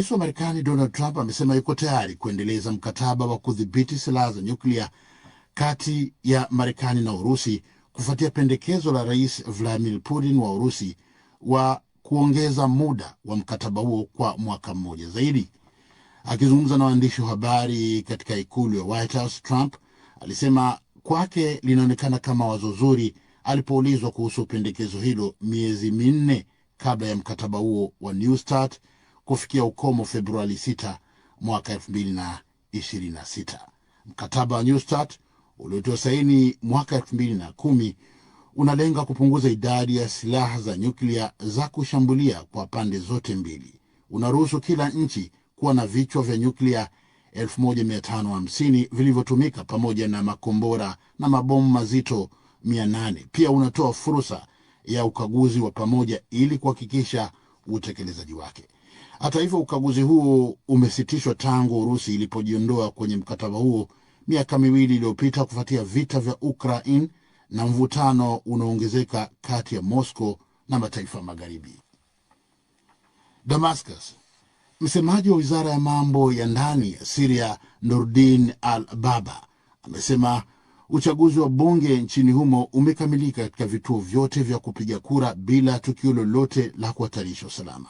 Rais wa Marekani Donald Trump amesema yuko tayari kuendeleza mkataba wa kudhibiti silaha za nyuklia kati ya Marekani na Urusi kufuatia pendekezo la Rais Vladimir Putin wa Urusi wa kuongeza muda wa mkataba huo kwa mwaka mmoja zaidi. Akizungumza na waandishi wa habari katika ikulu ya White House, Trump alisema kwake linaonekana kama wazo zuri alipoulizwa kuhusu pendekezo hilo miezi minne kabla ya mkataba huo wa New START kufikia ukomo Februari 6 mwaka 2026. Mkataba wa New START uliotiwa saini mwaka 2010 unalenga kupunguza idadi ya silaha za nyuklia za kushambulia kwa pande zote mbili. Unaruhusu kila nchi kuwa na vichwa vya nyuklia 1550 vilivyotumika pamoja na makombora na mabomu mazito 800. Pia unatoa fursa ya ukaguzi wa pamoja ili kuhakikisha utekelezaji wake. Hata hivyo, ukaguzi huo umesitishwa tangu Urusi ilipojiondoa kwenye mkataba huo miaka miwili iliyopita kufuatia vita vya Ukraine na mvutano unaoongezeka kati ya Moscow na mataifa magharibi. Damascus. Msemaji wa wizara ya mambo ya ndani ya Syria, Nordin al-Baba, amesema uchaguzi wa bunge nchini humo umekamilika katika vituo vyote vya kupiga kura bila tukio lolote la kuhatarisha usalama.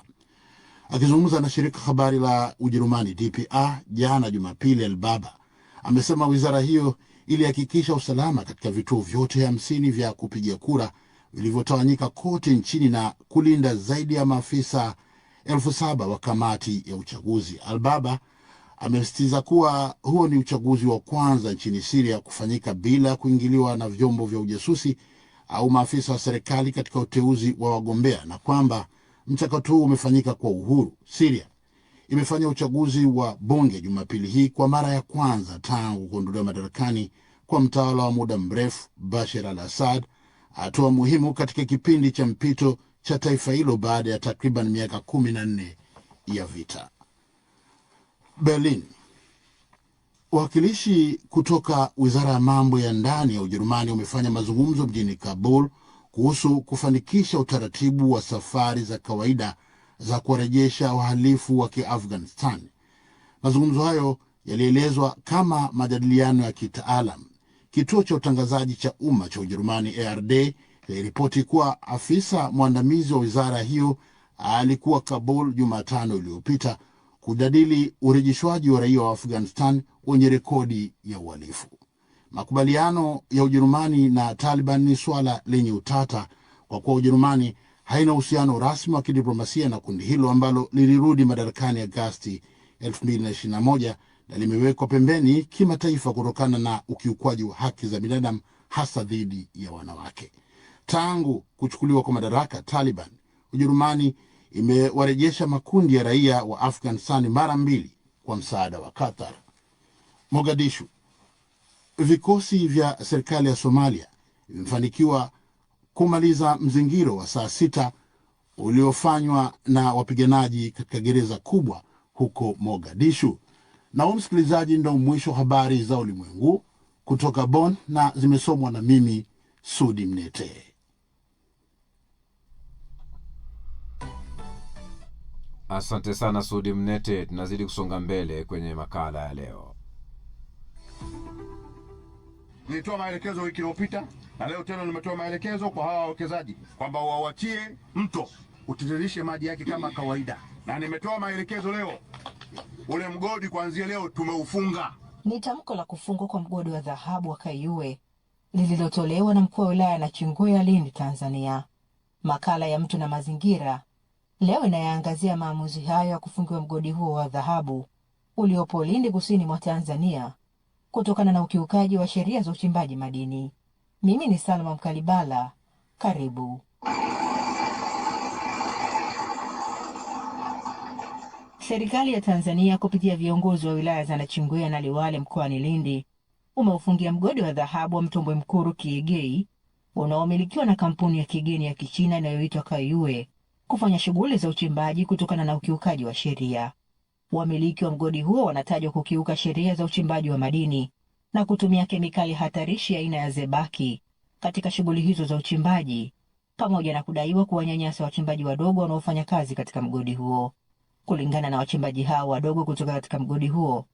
Akizungumza na shirika habari la Ujerumani DPA jana Jumapili, al-Baba amesema wizara hiyo ilihakikisha usalama katika vituo vyote 50 vya kupiga kura vilivyotawanyika kote nchini na kulinda zaidi ya maafisa 7,000 wa kamati ya uchaguzi. Al-Baba amesisitiza kuwa huo ni uchaguzi wa kwanza nchini Syria kufanyika bila kuingiliwa na vyombo vya ujasusi au maafisa wa serikali katika uteuzi wa wagombea na kwamba mchakato huu umefanyika kwa uhuru. Syria imefanya uchaguzi wa bunge Jumapili hii kwa mara ya kwanza tangu kuondolewa madarakani kwa mtawala wa muda mrefu Bashar al-Assad, hatua muhimu katika kipindi cha mpito cha taifa hilo baada ya takriban miaka 14 ya vita. Berlin. Wawakilishi kutoka wizara ya mambo ya ndani ya Ujerumani wamefanya mazungumzo mjini Kabul kuhusu kufanikisha utaratibu wa safari za kawaida za kuwarejesha wahalifu wa Kiafghanistan. Mazungumzo hayo yalielezwa kama majadiliano ya kitaalam. Kituo cha utangazaji cha umma cha Ujerumani ARD kiliripoti kuwa afisa mwandamizi wa wizara hiyo alikuwa Kabul Jumatano iliyopita kujadili urejeshwaji wa raia wa Afghanistan wenye rekodi ya uhalifu. Makubaliano ya Ujerumani na Taliban ni swala lenye utata kwa kuwa Ujerumani haina uhusiano rasmi wa kidiplomasia na kundi hilo ambalo lilirudi madarakani Agosti 2021 na limewekwa pembeni kimataifa kutokana na ukiukwaji wa haki za binadamu hasa dhidi ya wanawake. Tangu kuchukuliwa kwa madaraka Taliban, Ujerumani imewarejesha makundi ya raia wa Afghanistan mara 2 kwa msaada wa Qatar. Mogadishu. Vikosi vya serikali ya Somalia vimefanikiwa kumaliza mzingiro wa saa 6 uliofanywa na wapiganaji katika gereza kubwa huko Mogadishu. Na msikilizaji, ndio mwisho habari za ulimwengu kutoka Bonn na zimesomwa na mimi Sudi Mnete. Asante sana Sudi Mnete. Tunazidi kusonga mbele kwenye makala ya leo. Nilitoa maelekezo wiki iliyopita na leo tena nimetoa maelekezo kwa hawa wawekezaji kwamba wawachie mto utiririshe maji yake kama kawaida, na nimetoa maelekezo leo ule mgodi kuanzia leo tumeufunga. Ni tamko la kufungwa kwa mgodi wa dhahabu wa Kayue lililotolewa na mkuu wa wilaya Nachingwea, Lindi, Tanzania. Makala ya Mtu na Mazingira leo inayaangazia maamuzi hayo ya kufungiwa mgodi huo wa dhahabu uliopo Lindi, kusini mwa Tanzania, kutokana na ukiukaji wa sheria za uchimbaji madini. Mimi ni Salma Mkalibala, karibu. Serikali ya Tanzania kupitia viongozi wa wilaya za Nachingwea na Liwale mkoani Lindi umeufungia mgodi wa dhahabu wa Mtombwe Mkuru Kiegei unaomilikiwa na kampuni ya kigeni ya Kichina inayoitwa Kayue kufanya shughuli za uchimbaji kutokana na ukiukaji wa sheria. Wamiliki wa mgodi huo wanatajwa kukiuka sheria za uchimbaji wa madini na kutumia kemikali hatarishi aina ya zebaki katika shughuli hizo za uchimbaji, pamoja na kudaiwa kuwanyanyasa wachimbaji wadogo wanaofanya kazi katika mgodi huo. kulingana na wachimbaji hao wadogo kutoka katika mgodi huo.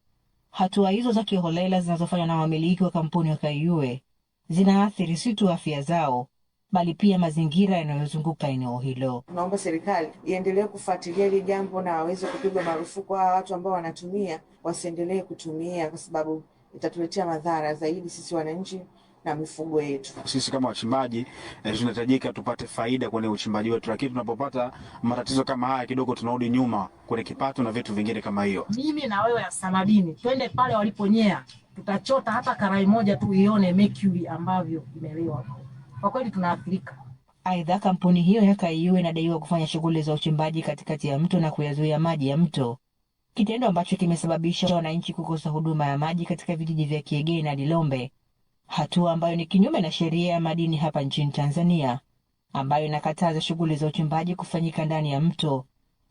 Hatua hizo za kiholela zinazofanywa na wamiliki wa kampuni ya Kaiue zinaathiri si tu afya zao, bali pia mazingira yanayozunguka eneo hilo. Tunaomba serikali iendelee kufuatilia hili jambo na waweze kupigwa marufuku hawa watu ambao wanatumia wasiendelee kutumia, kwa sababu itatuletea madhara zaidi sisi wananchi na mifugo yetu. Sisi kama wachimbaji tunahitajika tupate faida kwenye uchimbaji wetu, lakini tunapopata matatizo kama haya kidogo tunarudi nyuma kwenye kipato na vitu vingine kama hiyo. Mimi na wewe afisa madini twende pale waliponyea, tutachota hata karai moja tu ione mercury ambavyo imelewa. Kwa kweli tunaathirika. Aidha, kampuni hiyo ya Kaiue inadaiwa kufanya shughuli za uchimbaji katikati ya mto na kuyazuia maji ya mto, kitendo ambacho kimesababisha wananchi kukosa huduma ya maji katika vijiji vya Kiegei na Dilombe, hatua ambayo ni kinyume na sheria ya madini hapa nchini Tanzania, ambayo inakataza shughuli za uchimbaji kufanyika ndani ya mto,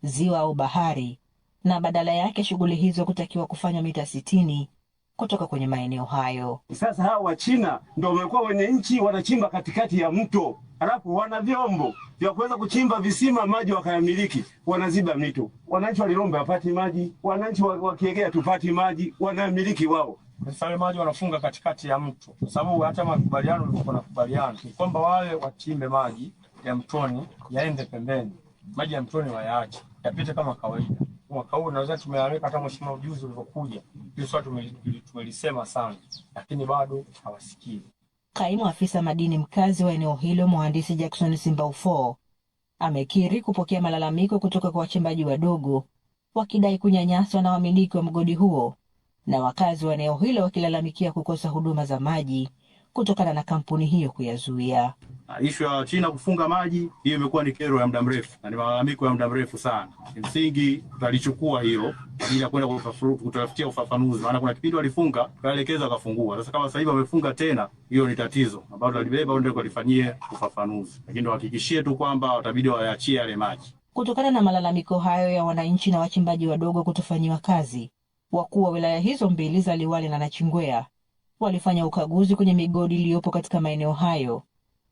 ziwa au bahari, na badala yake shughuli hizo kutakiwa kufanywa mita 60 kutoka kwenye maeneo hayo. Sasa hawa Wachina ndio wamekuwa wenye nchi, wanachimba katikati ya mto, alafu wana vyombo vya kuweza kuchimba visima, maji wakayamiliki, wanaziba mito. Wananchi wa Dilombe hawapati maji, wananchi wa Kiegea tupati maji, wanamiliki wao. Sasa maji wanafunga katikati ya mto, kwa sababu hata makubaliano tulikuwa nakubaliana ni kwamba wale wachimbe maji ya mtoni yaende pembeni, maji ya mtoni wayaache yapite kama kawaida. Mwaka huu naweza tumeameka hata mheshimiwa ujuzi ulipokuja, hiyo swali tumelisema sana, lakini bado hawasikii. Kaimu afisa madini mkazi wa eneo hilo mhandisi Jackson Simbaufo amekiri kupokea malalamiko kutoka kwa wachimbaji wadogo wakidai kunyanyaswa na wamiliki wa mgodi huo, na wakazi wa eneo hilo wakilalamikia kukosa huduma za maji kutokana na kampuni hiyo kuyazuia. Ishu ya China kufunga maji, hiyo imekuwa ni kero ya muda mrefu na ni malalamiko ya muda mrefu sana. Kimsingi tutalichukua hilo ili ya kwenda kutafutia ufafanuzi, maana kuna kipindi walifunga tukaelekeza wakafungua. Sasa kama sasa hivi wamefunga tena, hiyo ni tatizo ambalo tutalibeba ndio kulifanyie ufafanuzi, lakini wahakikishie tu kwamba watabidi waachie yale maji. Kutokana na malalamiko hayo ya wananchi na wachimbaji wadogo kutofanyiwa kazi, wakuu wa wilaya hizo mbili za Liwale na Nachingwea walifanya ukaguzi kwenye migodi iliyopo katika maeneo hayo,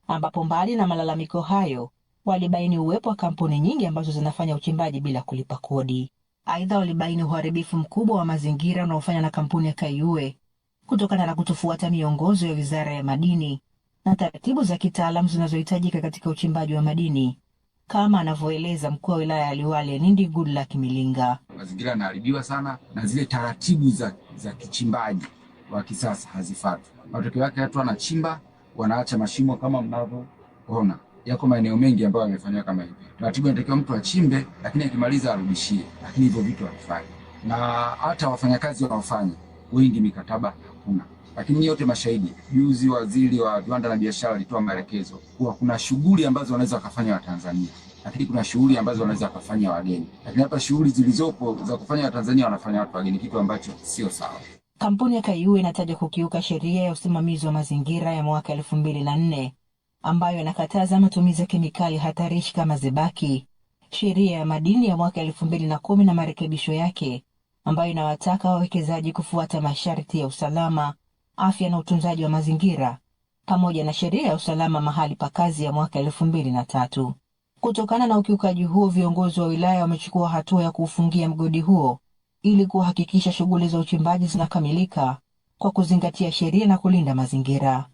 ambapo mbali na malalamiko hayo walibaini uwepo wa kampuni nyingi ambazo zinafanya uchimbaji bila kulipa kodi. Aidha, walibaini uharibifu mkubwa wa mazingira unaofanywa na kampuni ya Kaiue kutokana na kutofuata miongozo ya Wizara ya Madini na taratibu za kitaalamu zinazohitajika katika uchimbaji wa madini, kama anavyoeleza mkuu wa wilaya ya Liwale Nindi Goodluck Milinga. Mazingira yanaharibiwa sana na zile taratibu za kichimbaji wa kisasa hazifuatwi. Matokeo yake watu wanachimba, wanaacha mashimo kama mnavyoona. Yako maeneo mengi ambayo yamefanywa kama hivi. Taratibu inatakiwa mtu achimbe, lakini akimaliza arudishie, lakini hivyo vitu havifanyi. Na hata wafanyakazi wanaofanya wengi mikataba hakuna. Lakini yote mashahidi, juzi waziri wa viwanda na biashara alitoa maelekezo kuwa kuna shughuli ambazo wanaweza kufanya Watanzania, lakini kuna shughuli ambazo wanaweza kufanya wageni. Lakini hapa shughuli zilizopo za kufanya Watanzania wanafanya watu wageni, kitu ambacho sio sawa. Kampuni ya Kaiue inatajwa kukiuka sheria ya usimamizi wa mazingira ya mwaka 2004 ambayo inakataza matumizi ya kemikali hatarishi kama zebaki, sheria ya madini ya mwaka 2010 na marekebisho yake ambayo inawataka wawekezaji kufuata masharti ya usalama, afya na utunzaji wa mazingira, pamoja na sheria ya usalama mahali pa kazi ya mwaka 2003. Kutokana na ukiukaji huo, viongozi wa wilaya wamechukua hatua ya kuufungia mgodi huo ili kuhakikisha shughuli za uchimbaji zinakamilika kwa kuzingatia sheria na kulinda mazingira.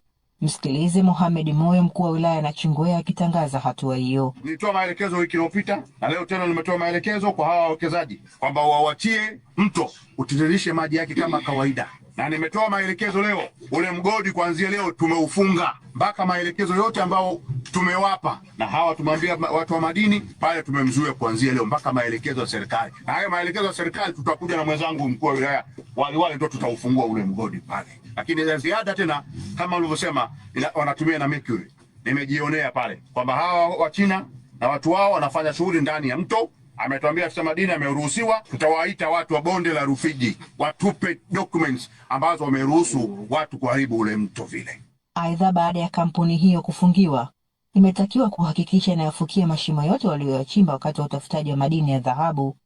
Msikilize Mohamed Moyo, mkuu wa wilaya ya Nachingwea, akitangaza hatua hiyo. Nilitoa maelekezo wiki iliyopita na leo tena nimetoa maelekezo kwa hawa wawekezaji kwamba wawachie mto utiririshe maji yake kama kawaida, na nimetoa maelekezo leo, ule mgodi kuanzia leo tumeufunga mpaka maelekezo yote ambao tumewapa, na hawa tumwambia watu wa madini pale tumemzuia kuanzia leo mpaka maelekezo ya serikali. Na hayo maelekezo ya serikali tutakuja na mwenzangu mkuu wa wilaya wale ndio tutaufungua ule mgodi pale. Lakini ya ziada tena kama ulivyosema wanatumia na mercury. Nimejionea pale kwamba hawa wa China na watu wao wanafanya shughuli ndani ya mto. Ametuambia afisa madini ameruhusiwa, tutawaita watu wa bonde la Rufiji watupe documents ambazo wameruhusu watu kuharibu ule mto vile. Aidha, baada ya kampuni hiyo kufungiwa, imetakiwa kuhakikisha inayafukia mashimo yote walioyachimba wakati wa utafutaji wa madini ya dhahabu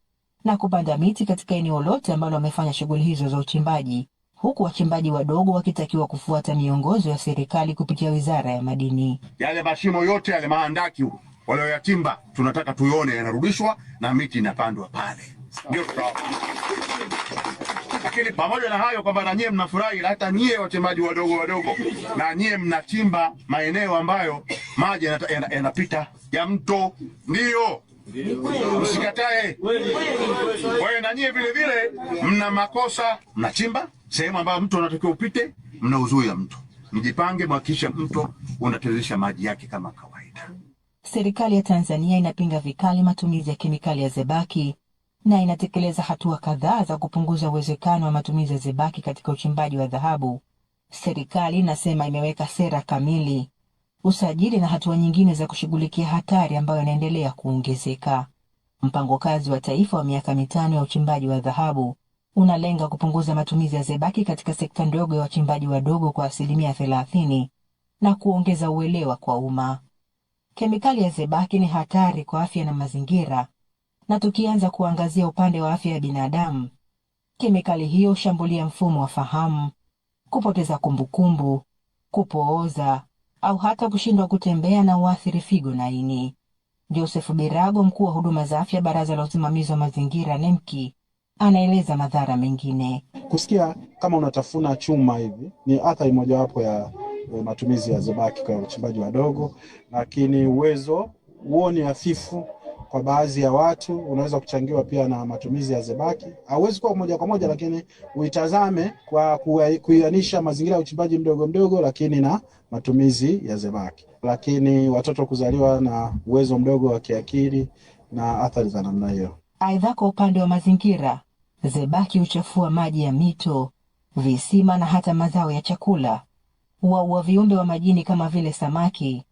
na kupanda miti katika eneo lote ambalo wamefanya shughuli hizo za uchimbaji, huku wachimbaji wadogo wakitakiwa kufuata miongozo ya serikali kupitia Wizara ya Madini. Yale mashimo yote yale maandaki walioyatimba tunataka tuione yanarudishwa na miti inapandwa pale. ndio tutaona. Lakini pamoja na hayo kwamba na nyie mnafurahi, hata nyie wachimbaji wadogo wadogo, na nyie mnachimba maeneo ambayo maji yanapita ya mto, ndio usikatae. Wewe na nyie vile vile mna makosa, mnachimba sehemu ambayo mto unatakiwa upite, mnauzuia mto. Mjipange, mhakikishe mto unatiririsha maji yake kama kawaida. Serikali ya Tanzania inapinga vikali matumizi ya kemikali ya zebaki na inatekeleza hatua kadhaa za kupunguza uwezekano wa matumizi ya zebaki katika uchimbaji wa dhahabu. Serikali inasema imeweka sera kamili, usajili na hatua nyingine za kushughulikia hatari ambayo inaendelea kuongezeka. Mpango kazi wa taifa wa miaka 5 ya uchimbaji wa dhahabu unalenga kupunguza matumizi ya zebaki katika sekta ndogo ya wachimbaji wadogo kwa 30% na kuongeza uelewa kwa umma. Kemikali ya zebaki ni hatari kwa afya na mazingira, na tukianza kuangazia upande wa afya ya binadamu, kemikali hiyo hushambulia mfumo wa fahamu, kupoteza kumbukumbu, kupooza au hata kushindwa kutembea na uathiri figo na ini. Joseph Birago, mkuu wa huduma za afya Baraza la Usimamizi wa Mazingira NEMKI, anaeleza madhara mengine. Kusikia kama unatafuna chuma hivi ni athari mojawapo ya matumizi ya zebaki kwa wachimbaji wadogo, lakini uwezo huo ni hafifu kwa baadhi ya watu, unaweza kuchangiwa pia na matumizi ya zebaki. Hauwezi kuwa moja kwa moja, lakini uitazame kwa kuianisha mazingira ya uchimbaji mdogo mdogo lakini na matumizi ya zebaki. Lakini watoto kuzaliwa na uwezo mdogo wa kiakili na athari za namna hiyo. Aidha, kwa upande wa mazingira, zebaki huchafua maji ya mito, visima na hata mazao ya chakula, huwaua viumbe wa majini kama vile samaki,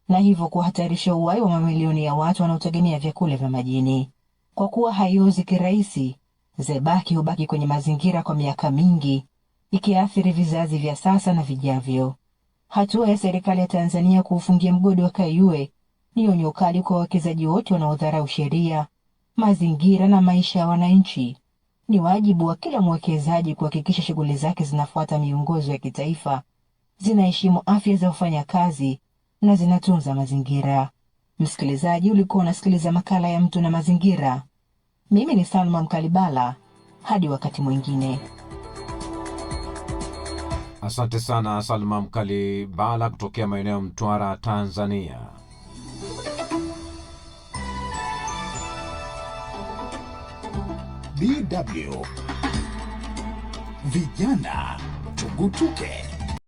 na hivyo kuhatarisha uhai wa mamilioni ya watu wanaotegemea vyakula vya majini. Kwa kuwa haiozi kirahisi, zebaki hubaki kwenye mazingira kwa miaka mingi, ikiathiri vizazi vya sasa na vijavyo. Hatua ya serikali ya Tanzania kuufungia mgodi wa Kayue ni onyo kali kwa wawekezaji wote wanaodharau sheria, mazingira na maisha ya wananchi. Ni wajibu wa kila mwekezaji kuhakikisha shughuli zake zinafuata miongozo ya kitaifa, zinaheshimu afya za wafanyakazi na zinatunza mazingira. Msikilizaji, ulikuwa unasikiliza makala ya Mtu na Mazingira. Mimi ni Salma Mkalibala. Hadi wakati mwingine. Asante sana Salma Mkalibala kutokea maeneo Mtwara, Tanzania. DW Vijana Tugutuke.